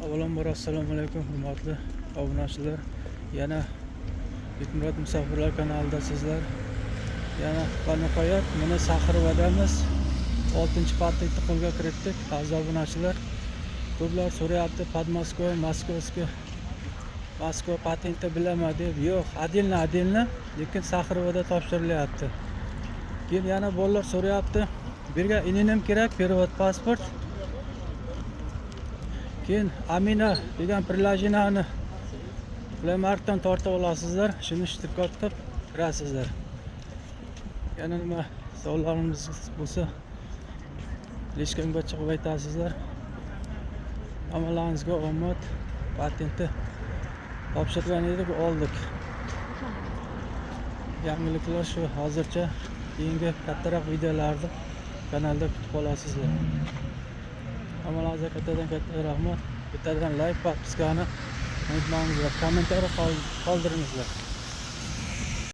Avvalambor assalomu alaykum hurmatli obunachilar. Yana Bekmurod Musofirlar kanalidasizlar. Yana nihoyat mana Saxirvadamiz 6-patentni qo'lga kiritdik. Aziz obunachilar, ko'plar so'rayapti, Podmoskva, Moskva patenti bilaman deb. Yo'q, отдельно, lekin Saxirvada topshirilyapti. Keyin yana bolalar so'rayapti, birga ininim kerak, перевод pasport. Keyin Amina degan приложениeni Play Marketdan tortib olasizlar. Shuni ishtirok qilib kirasizlar. Yana nima savollaringiz bo'lsa, lishkamga chiqib aytasizlar. Hammalaringizga omad. Patentni topshirgan edik, oldik. Yangiliklar shu hozircha. Keyingi kattaroq videolarni kanalda kutib qolasizlar. Hammalaringizga katta rahmat. Bittadan like, podpiskani unutmangizlar. Kommentariy qoldiringizlar.